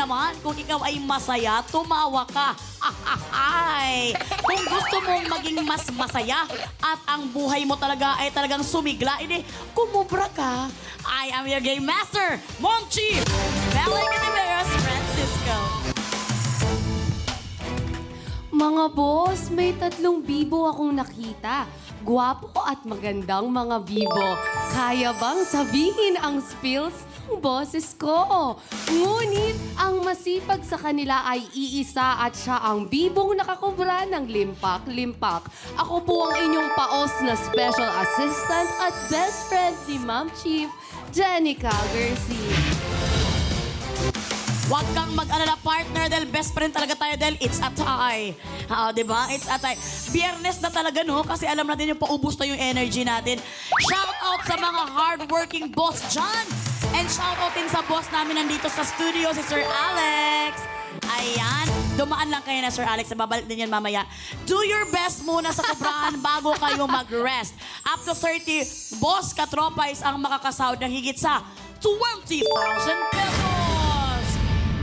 naman, kung ikaw ay masaya, tumawa ka. Ay, kung gusto mong maging mas masaya at ang buhay mo talaga ay talagang sumigla, edi kumubra ka. I am your game master, Mom Chief, Belen Caniveros Francisco. Mga boss, may 3 bibo akong nakita. Gwapo at magandang mga bibo. Kaya bang sabihin ang spills ng boses ko? Ngunit ang masipag sa kanila ay iisa at siya ang bibong nakakubra ng limpak-limpak. Ako po ang inyong paos na special assistant at best friend ni Ma'am Chief, Jenica Garcia. Huwag kang mag-alala, partner, dahil best friend talaga tayo dahil it's a tie. Diba? It's a tie. Biyernes na talaga, no? Kasi alam natin yung paubos na yung energy natin. Shout out sa mga hardworking boss dyan. And shout out din sa boss namin nandito sa studio, si Sir Alex. Ayan. Dumaan lang kayo na, Sir Alex. Babalik din yan mamaya. Do your best muna sa kubrahan bago kayo mag-rest. Up to 30, boss katropais ang makakasahod ng higit sa 20,000 pesos.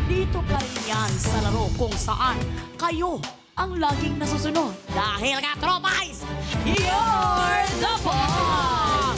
Dito pa rin yan sa laro kung saan kayo ang laging nasusunod. Dahil ka, tropais, you're the boss!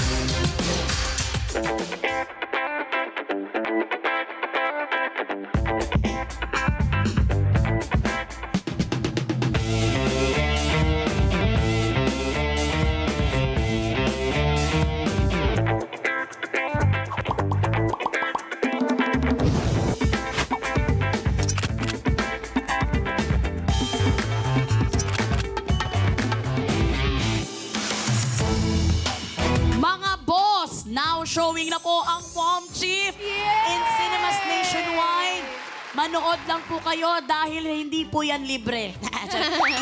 Now showing na po ang Mom Chief in cinemas nationwide. Manood lang po kayo dahil hindi po yan libre.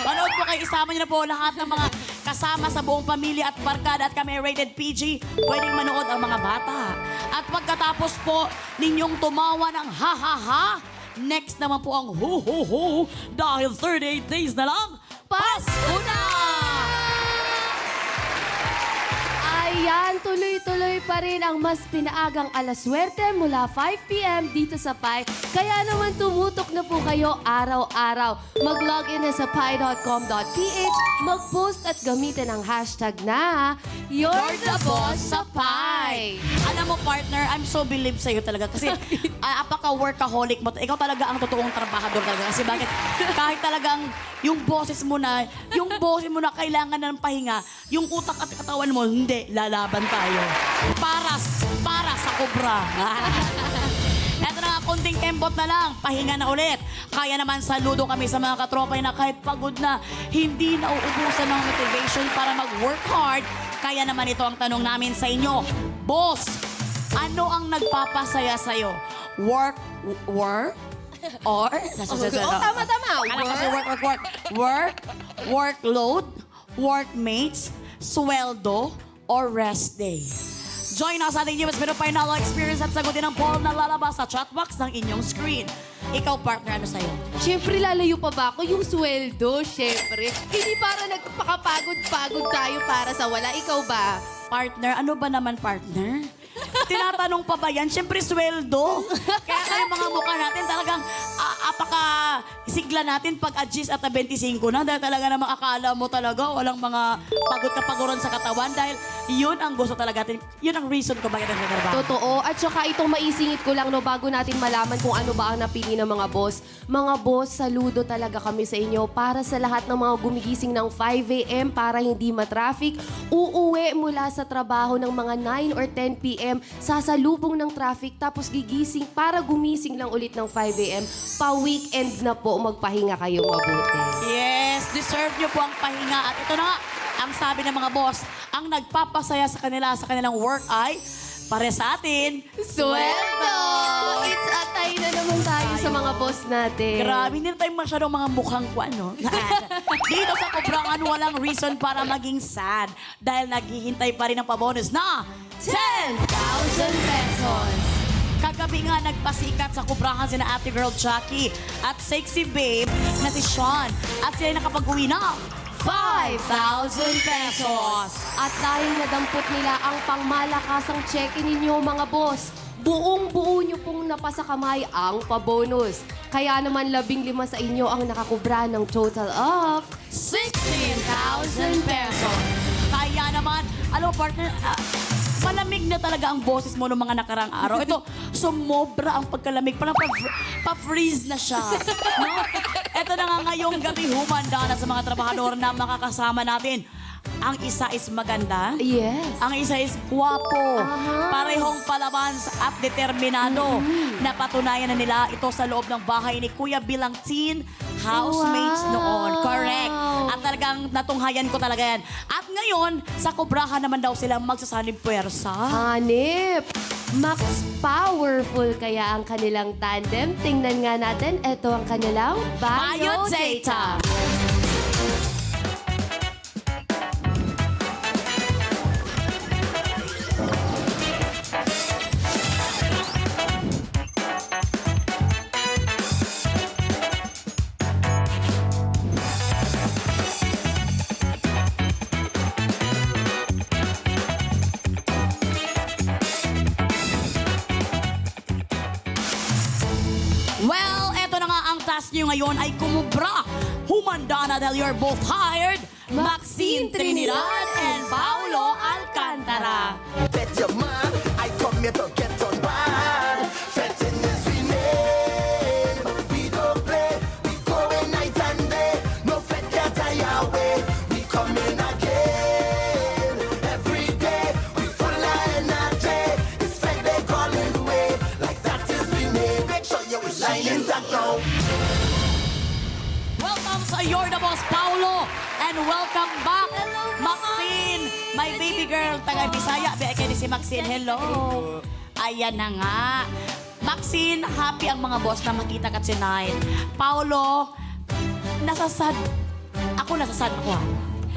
Manood po kayo, isama niyo na po lahat ng mga kasama sa buong pamilya at barkada at kami rated PG. Pwedeng manood ang mga bata. At pagkatapos po ninyong tumawa ng ha-ha-ha, next naman po ang ho-ho-ho dahil 38 days na lang, Pasko na! Ayan, tuloy-tuloy pa rin ang mas pinaagang alaswerte mula 5 p.m. dito sa Pi. Kaya naman tumutok na po kayo araw-araw. Mag-login na sa pi.com.ph, mag-post at gamitin ang hashtag na You're the Boss sa Pi. Alam mo, partner, I'm so believe sa'yo talaga. Kasi apaka-workaholic mo. Ikaw talaga ang totoong trabahador talaga. Kasi bakit? Kahit talagang yung boses mo na kailangan na ng pahinga, yung utak at katawan mo, hindi, lalaban tayo. Para sa kubra. Eto na nga, konting kembot na lang, pahinga na ulit. Kaya naman saludo kami sa mga katropay na kahit pagod na, hindi nauubusan ng motivation para mag-work hard. Kaya naman ito ang tanong namin sa inyo. Boss, ano ang nagpapasaya sa'yo? Work? Or? Tama. Ano kasi work? Workload? Workmates? Sweldo? Or rest day? Join us sa ating newest pero final experience at sagutin ang poll na lalabas sa chatbox ng inyong screen. Ikaw, partner, ano sa'yo? Siyempre, lalayo pa ba ako? Yung sweldo, siyempre. Hindi para nagpakapagod-pagod tayo para sa wala. Ikaw ba? Partner, ano ba naman, partner? Tinatanong pa ba yan? Siyempre, sweldo. Kaya kayo mga mukha natin talagang apaka-sigla natin pag-adjust at 25 na. Dahil talaga namang akala mo talaga walang mga pagod-kapaguran sa katawan. Dahil yun ang gusto talaga natin. Yun ang reason ko bakit ang trabaho. Totoo. At saka itong maisingit ko lang, no, bago natin malaman kung ano ba ang napili ng mga boss. Mga boss, saludo talaga kami sa inyo para sa lahat ng mga gumigising ng 5 a.m. para hindi matraffic. Uuwi mula sa trabaho ng mga 9 or 10 p.m. sasalubong ng traffic tapos gigising para gumising lang ulit ng 5 a.m. Pa-weekend na po, magpahinga kayo mabuti. Yes, deserve nyo po ang pahinga. At ito na nga, ang sabi ng mga boss, ang nagpapasaya sa kanila sa kanilang work ay pare sa atin, Sweldo! It's atay na naman tayo sa mga boss natin. Grabe, hindi na tayo masyadong mga mukhang kwan, no? Dito sa Kubrangan, walang reason para maging sad dahil naghihintay pa rin ang pabonus na 10,000 pesos. Kagabi nga nagpasikat sa Kubrangan sina Ate Girl Jackie at sexy babe na si Sean at sila nakapag-uwi ng 5,000 pesos. At dahil nadampot nila ang pangmalakasang check-in ninyo mga boss, buong-buo nyo pong napasa kamay ang pabonus. Kaya naman 15 sa inyo ang nakakubra ng total of 16,000 pesos. Kaya naman, alam mo partner, malamig na talaga ang boses mo noong mga nakarang araw. Ito, sumobra ang pagkalamig. Parang pa-freeze na siya. No? Ito na nga ngayong gabi, humanda na sa mga trabahador na makakasama natin. Ang isa is maganda. Yes. Ang isa is guwapo. Aha. Parehong palaban at determinado. Napatunayan na nila ito sa loob ng bahay ni Kuya bilang teen housemates Wow. noon. Correct. At talagang natunghayan ko talaga yan. At ngayon, sa kubrahan naman daw silang magsasanib puwersa. Hanip! Max powerful kaya ang kanilang tandem. Tingnan nga natin, ito ang kanilang biodata. Well, eto na nga ang task nyo ngayon ay kumubra. Humanda na dahil you're both hired. Maxine Trinidad and Paolo Alcantara. Bet your mind, I come here to get on bad. Fetting is we name. We don't play, we going night and day. No fet get away. We coming again. Every day, we full of energy. It's fed they calling the way. Like that is we name. Make sure you line intact now. Welcome sa You're the Boss, Paolo. And welcome back, Maxine. My baby girl, taga Bisaya. Kaya si Maxine, hello. Ayan na nga. Maxine, happy ang mga boss na makita ka tonight. Paolo, nasasad. Ako ha.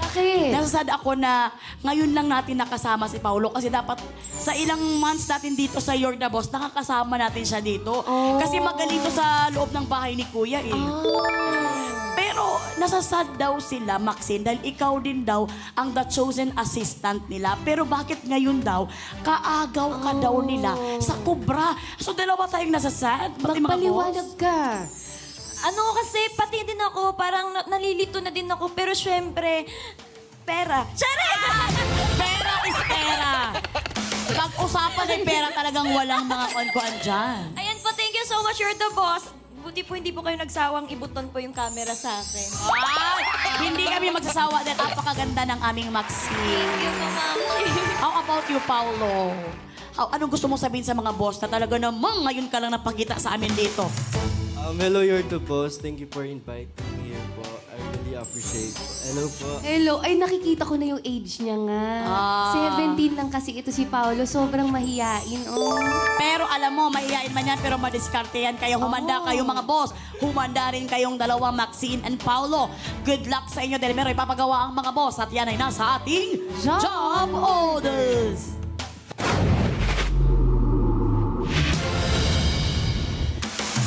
Bakit? Nasasad ako na ngayon lang natin nakasama si Paolo kasi dapat sa ilang months natin dito sa You're the Boss, nakakasama natin siya dito. Oh. Kasi magaling to sa loob ng bahay ni Kuya eh. Pero nasasad daw sila, Maxine, dahil ikaw din daw ang the chosen assistant nila. Pero bakit ngayon daw, kaagaw ka daw nila sa kubra? So dalawa tayong nasasad, pati mga Magpaliwanag boss. ka. Ano kasi, pati din ako, parang nalilito na din ako. Pero syempre, pera. Charet! Pera is pera. Pag-usapan ng pera talagang walang mga kuan-kuan dyan. Ayan po, thank you so much, you're the boss. Buti po hindi po kayo nagsawang ibuton po yung camera sa akin. Ay, hindi kami magsasawa dahil napakaganda ng aming Maxine. Thank you po, ma'am. How about you, Paolo? Anong gusto mong sabihin sa mga boss na talaga namang ngayon ka lang napakita sa amin dito? Hello, you're the boss. Thank you for inviting me here po. I really appreciate po. Hello po. Hello. Ay, nakikita ko na yung age niya nga. 17 lang kasi ito si Paolo. Sobrang mahiyain, oh. Pero alam mo, mahihain man yan, pero madiskarte yan. Kaya humanda kayong mga boss. Humanda rin kayong dalawa, Maxine and Paolo. Good luck sa inyo dahil meron ipapagawa ang mga boss. At yan ay nasa ating Job Job Orders.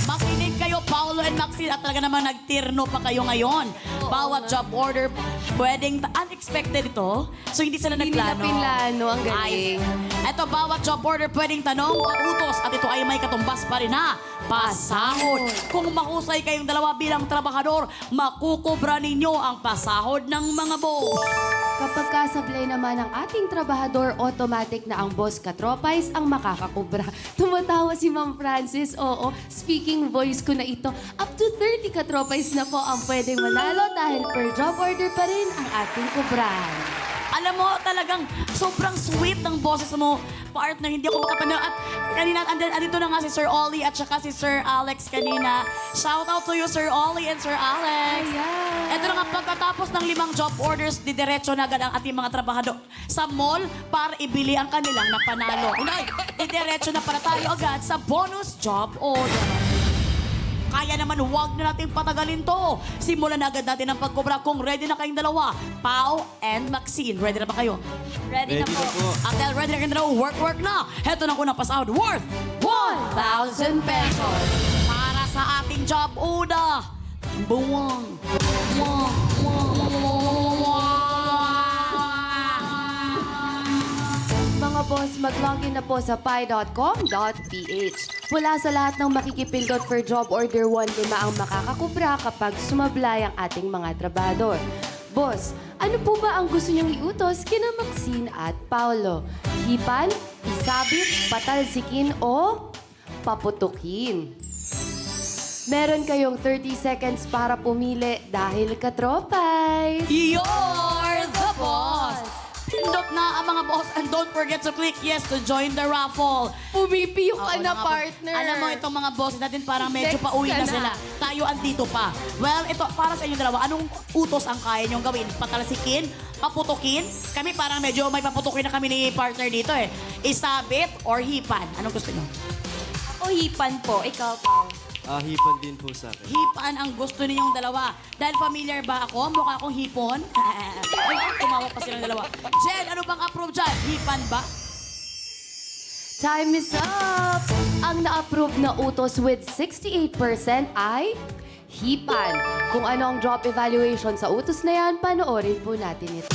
Makinig kayo, Paolo and Maxine, at talaga naman nagtirno pa kayo ngayon. Bawat job order, pwedeng unexpected ito. So hindi sila Hindi nila nagplano. pinlano. Ang galing. Ito, bawat job order pwedeng tanong o utos at ito ay may katumbas pa rin na pasahod. Kung mahusay kayong dalawa bilang trabahador, makukubra ninyo ang pasahod ng mga boss. Kapag kasablay naman ng ating trabahador, automatic na ang boss katropais ang makakakubra. Tumatawa si Ma'am Francis. Oo, speaking voice ko na ito. Up to 30 katropais na po ang pwedeng manalo dahil per job order pa rin ang ating kubrahan. Alam mo, talagang sobrang sweet ng boses mo, partner. Hindi ako makapanood. At kanina, andito na nga si Sir Ollie at saka si Sir Alex kanina. Shout out to you, Sir Ollie and Sir Alex. Ayan. Ito na nga, pagkatapos ng 5 job orders, didiretso na agad ang ating mga trabahador sa mall para ibili ang kanilang napanalo. Unay, didiretso na para tayo agad sa bonus job order. Kaya naman, huwag na nating patagalin to. Simulan na agad natin ang pagkobra kung ready na kayong dalawa. Pao and Maxine, ready na ba kayo? Ready na po. At dahil ready na kayong dalawa, work na. Heto na unang pasahod, worth 1,000 pesos. Para sa ating job order. Buwang. Mga boss, boss, mag-login na po sa pi.com.ph. Mula sa lahat ng makikipindot for job order 1, 5 ang makakakubra kapag sumablay ang ating mga trabador. Boss, ano po ba ang gusto niyong iutos kina Maxine at Paolo? Hipan, isabit, patalsikin o paputukin? Meron kayong 30 seconds para pumili dahil katropay. You're the boss! Pindot na ang mga boss and don't forget to click yes to join the raffle. Pumipiyok ka Oo na, nga po. partner. Alam mo, itong mga boss natin parang medyo Next pauwi ka na na. sila. Tayo andito pa. Well, ito, para sa inyong dalawa, anong utos ang kaya niyong gawin? Patalsikin? Paputukin? Kami parang medyo may paputukin na kami ni partner dito eh. Isabit or hipan? Anong gusto niyo? O hipan po, ikaw pa. Hipan din po sa akin. Hipan ang gusto ninyong dalawa. Dahil familiar ba ako? Mukha akong hipon? Ay, tumawa pa silang dalawa. Jen, ano bang approve dyan? Hipan ba? Time is up! Ang na-approve na utos with 68% ay hipan. Kung ano ang drop evaluation sa utos na yan, panoorin po natin ito.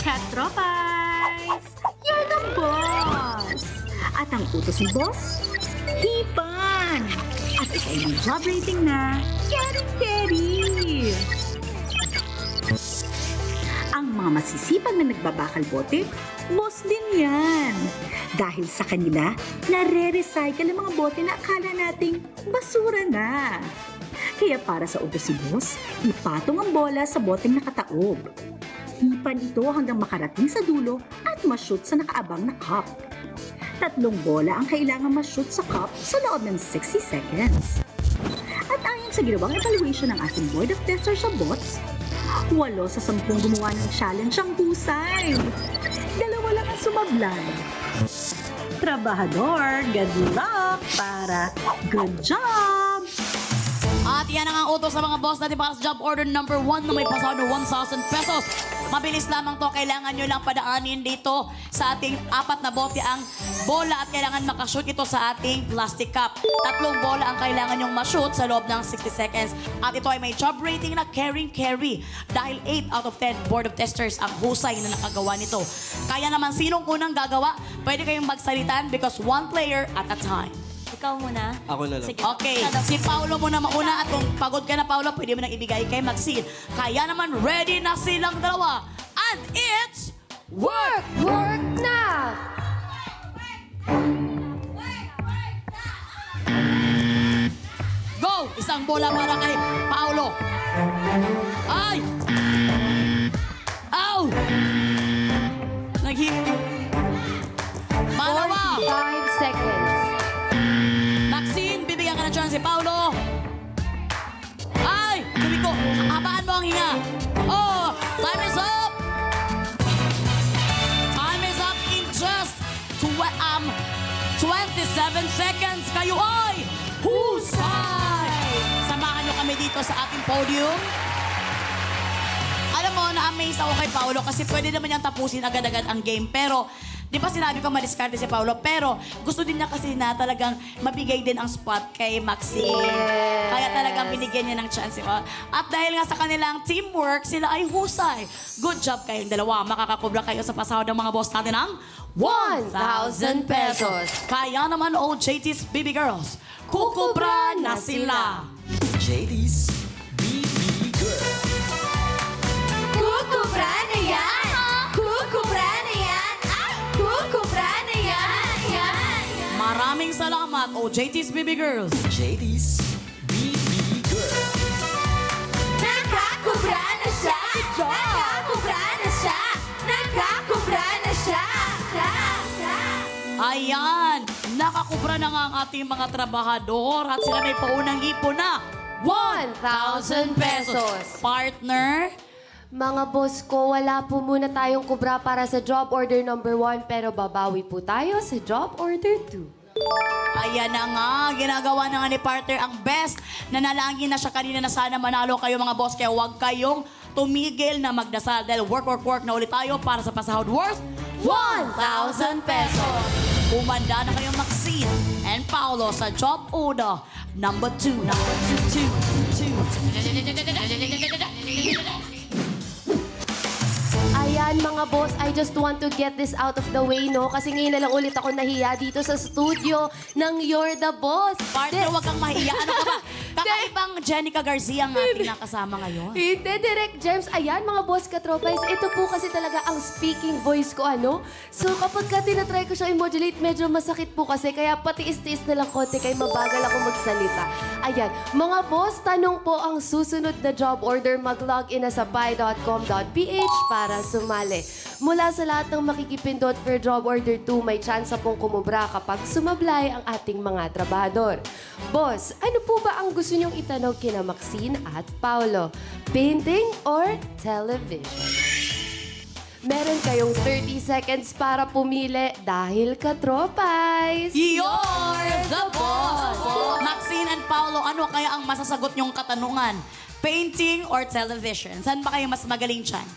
Katropais! You're the boss! At ang utos ni boss, hipan! At ikaw may job rating na, carry! Ang mga masisipag na nagbabakal bote, boss din yan. Dahil sa kanila, nare-recycle ang mga bote na akala nating basura na. Kaya para sa utos si boss, ipatong ang bola sa boteng nakataob. Hipan ito hanggang makarating sa dulo at ma-shoot sa nakaabang na cup. 3 bola ang kailangan ma-shoot sa cup sa loob ng 60 seconds. At ayon sa ginawang evaluation ng ating Board of Testers sa bots, 8 sa 10 gumawa ng challenge ang husay. 2 lang ang sumablay. Trabahador, good luck para good job! At yan ang utos sa mga boss natin para sa job order number 1 na may pasahod ng 1,000 pesos. Mabilis lamang to. Kailangan nyo lang padaanin dito sa ating 4 na bote ang bola at kailangan makashoot ito sa ating plastic cup. 3 bola ang kailangan nyong mashoot sa loob ng 60 seconds. At ito ay may job rating na carry. Dahil 8 out of 10 Board of Testers ang husay na nakagawa nito. Kaya naman sinong unang gagawa, pwede kayong magsalitan because 1 player at a time. Ikaw muna. Ako na lang. Sige. Okay, si Paolo muna mauna at kung pagod ka na, Paolo, pwede mo nang ibigay kay Maxine. Kaya naman, ready na silang dalawa. And it's... Work! Work na! Go! Isang bola para kay Paolo. Ay! Ow! Naghim... Pangalawa! 5 seconds. Maxine, bibigyan ka ng chance si Paolo. Ay! Sabi ko, habaan mo ang hinga. Oh! Time is up! Time is up in just 27 seconds. Kayo ay husay! Samahan nyo kami dito sa ating podium. Alam mo, na-amaze ako kay Paolo kasi pwede naman niyang tapusin agad-agad ang game. Pero, di ba sinabi ko madiskarte si Paolo? Pero, gusto din niya kasi na talagang mabigay din ang spot kay Maxine. Kaya talagang binigyan niya ng chance. At dahil nga sa kanilang teamwork, sila ay husay. Good job kayong dalawa. Makakakubra kayo sa pasahod ng mga boss natin ng 1,000 pesos. Kaya naman, JT's Baby Girls, kukubra na sila. JD's BB Girl. Kukubra na yan! Kukubra na yan! Ay! Kukubra na yan! Yan! Maraming salamat, JT's Baby Girls. JD's BB Girl. Nakakubra na siya! Nakakubra na siya! Nakakubra na siya! Ayan, nakakubra na nga ang ating mga trabahador at sila may paunang ipon na 1,000 pesos. Partner, Mga boss ko, wala po muna tayong kubra para sa job order number 1 pero babawi po tayo sa job order 2. ayan na nga, ginagawa na nga ni partner ang best. Nanalangin na siya kanina na sana manalo kayo mga boss. Kaya huwag kayong tumigil na magdasal dahil work na ulit tayo para sa pasahod worth 1,000 pesos. Umanda na kayo Maxine and Paolo sa job order number 2. Ayan mga Mga boss, I just want to get this out of the way, no? Kasi ngayon na lang ulit ako nahiya dito sa studio ng You're the Boss. Partner, huwag kang mahiya. Ano ka ba? Kakaibang Jenica Garcia ang ating nakasama ngayon. Hindi, Direct Gems. Ayan, mga boss katropais, ito po kasi talaga ang speaking voice ko, ano? So, kapag ka tinatry ko siya i-modulate, medyo masakit po kasi. Kaya patiis-tiis na lang konti kay mabagal ako magsalita. Ayan, mga boss, tanong po ang susunod na job order. Mag-log in na sa buy.com.ph para sumali. Mula sa lahat ng makikipindot for job order 2, may chance pong kumubra kapag sumablay ang ating mga trabahador. Boss, ano po ba ang gusto niyong itanong kina Maxine at Paolo? Painting or television? Meron kayong 30 seconds para pumili dahil katropais. You're the boss! Maxine and Paolo, ano kaya ang masasagot niyong katanungan? Painting or television? Saan ba kayo mas magaling dyan?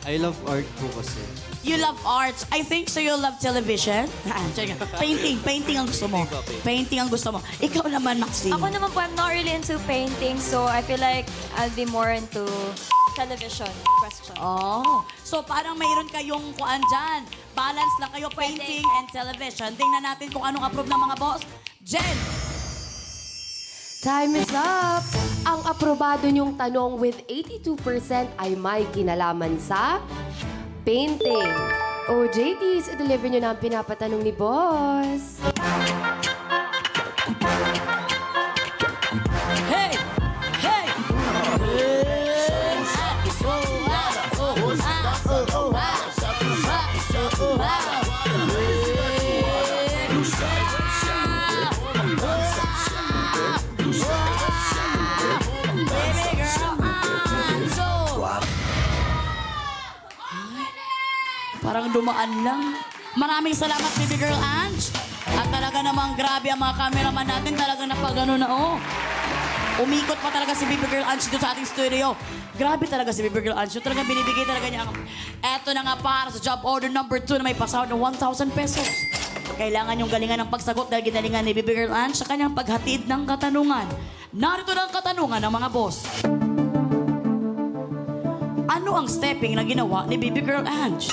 I love art po kasi. You love arts. I think so you love television. Painting ang gusto mo. Painting ang gusto mo. Ikaw naman, Maxine. Ako naman po, I'm not really into painting, so I feel like I'll be more into television question. Oh. So parang mayroon kayong kuan dyan. Balance lang kayo, painting and television. Tingnan natin kung anong approve ng mga boss. Jen! Time is up! Ang aprobado niyong tanong with 82% ay may kinalaman sa painting. O JTs, i-deliver niyo na ang pinapatanong ni Boss. Hey! Hey! Baby girl, I'm so... Parang dumaan lang. Maraming salamat, baby girl Ange. At talaga namang grabe ang mga cameraman natin. Talaga napagano na, oh. Umikot pa talaga si Baby Girl Ange dito sa ating studio. Grabe talaga si Baby Girl Ange. Talaga binibigay talaga niya ang... Eto na nga para sa job order number 2 na may pasahod ng 1,000 pesos. Kailangan yung galingan ng pagsagot dahil ginalingan ni Baby Girl Ange sa kanyang paghatid ng katanungan. Narito na ang katanungan ng mga boss. Ano ang stepping na ginawa ni Baby Girl Ange?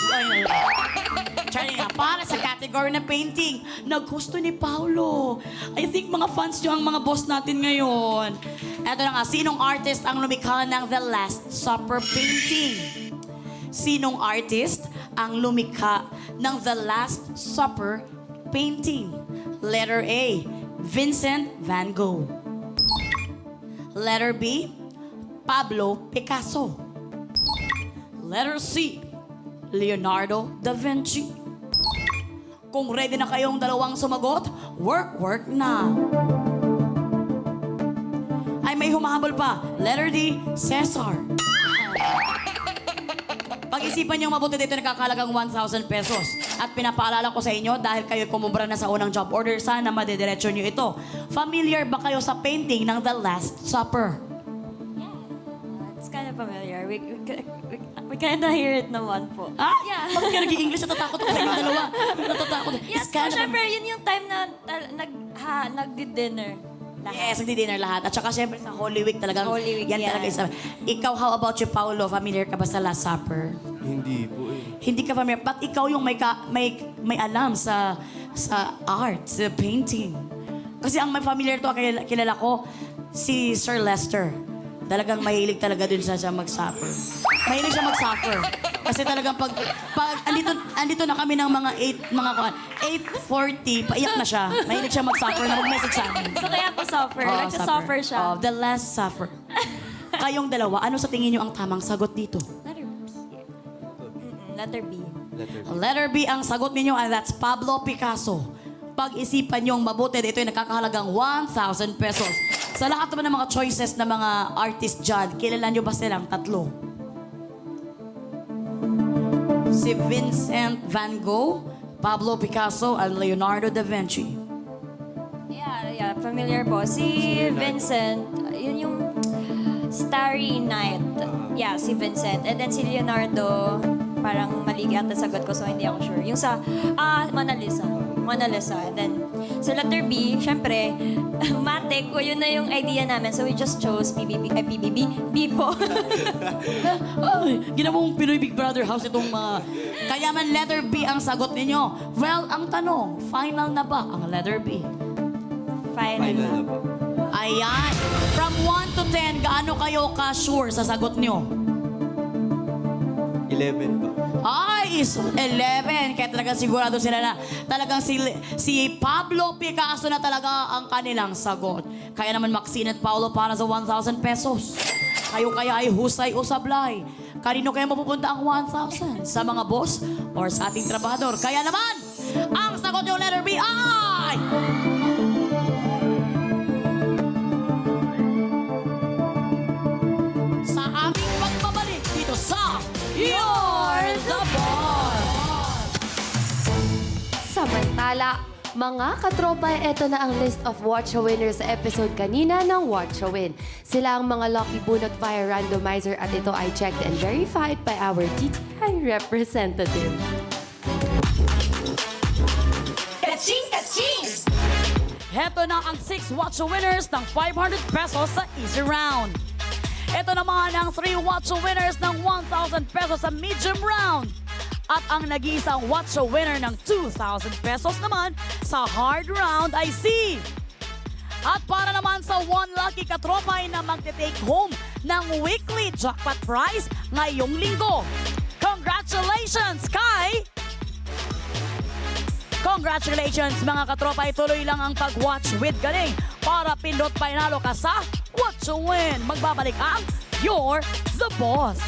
Charlie nga, para sa category na painting, naghusto ni Paolo. I think mga fans nyo ang mga boss natin ngayon. Eto na nga, sinong artist ang lumikha ng The Last Supper painting? Sinong artist ang lumikha ng The Last Supper painting? Letter A, Vincent van Gogh. Letter B, Pablo Picasso. Letter C, Leonardo da Vinci. Kung ready na kayong dalawang sumagot, work na. Ay, may humahabol pa. Letter D, Cesar. Pag-isipan niyong mabuti dito nakakalagang 1,000 pesos. At pinapaalala ko sa inyo, dahil kayo kumubra na sa unang job order, sana madediretso niyo ito. Familiar ba kayo sa painting ng The Last Supper? It's kind of familiar. We kind of hear it naman po. Ah? Yeah. Bakit ka nag-i-English? Natatakot ako sa inyong dalawa. Natatakot. Yes po, syempre, yun yung time na nag-dinner. Yes, nagdi-dinner lahat. At saka syempre sa Holy Week talagang Holy Week, yan yeah. talaga isa. Ikaw, how about you, Paolo? Familiar ka ba sa Last Supper? Hindi po eh. Hindi ka familiar. But ikaw yung may alam sa art, sa painting. Kasi ang may familiar to, kilala ko, si Sir Lester. Talagang mahilig talaga dun siya mag-supper. Mahilig siya mag-supper. Kasi talagang pag andito na kami ng mga 8:40, paiyak na siya. Mahilig siya mag-supper na mag-message sa amin. So kaya po suffer. Oo, Nagsa-suffer siya. Oh, The Last Supper. Kayong dalawa, ano sa tingin niyo ang tamang sagot dito? Letter B. Letter B. Letter B ang sagot ninyo, and that's Pablo Picasso. Pag-isipan niyong mabuti, ito ay nakakahalagang 1,000 pesos. Sa lahat naman ng mga choices na mga artist dyan, kilala niyo ba silang tatlo? Si Vincent van Gogh, Pablo Picasso, and Leonardo da Vinci. Yeah, familiar po. Si Vincent, yun yung Starry Night. Yeah, si Vincent. And then si Leonardo, parang mali ata sagot ko, so hindi ako sure. Yung sa, Mona Lisa. Mona Lisa. And then, So letter B, syempre, matik, yun na yung idea namin. So we just chose PBB, B po. Ay, ginawang Pinoy Big Brother House itong mga... Kaya man letter B ang sagot ninyo. Well, ang tanong, final na ba ang letter B? Final Final na. na po. Ayan. From 1 to 10, gaano kayo ka-sure sa sagot nyo? 11 po. Ay, is 11. Kaya talagang sigurado sila na talagang si Pablo Picasso na talaga ang kanilang sagot. Kaya naman Maxine at Paolo para sa 1,000 pesos. Kayo kaya ay husay o sablay? Kanino kaya mapupunta ang 1,000? Sa mga boss or sa ating trabahador? Kaya naman, ang sagot yung letter B ay... Sa aming pagbabalik dito sa You're the Boss! Samantala, mga katropa, ito na ang list of Watch a Winner sa episode kanina ng Watch a Win. Sila ang mga lucky bunot via randomizer at ito ay checked and verified by our DTI representative. Heto na ang 6 Watch a Winners ng 500 pesos sa easy round. Ito naman ang 3 Watch a Winners ng 1,000 pesos sa medium round. At ang nag-iisang Watch a Winner ng 2,000 pesos naman sa hard round ay si... At para naman sa one lucky katropay na magte-take home ng weekly jackpot prize ngayong linggo. Congratulations kay... Congratulations mga katropay, tuloy lang ang pag-watch with galing para pindot panalo ka sa Watch a Win. Magbabalik ang You're the Boss.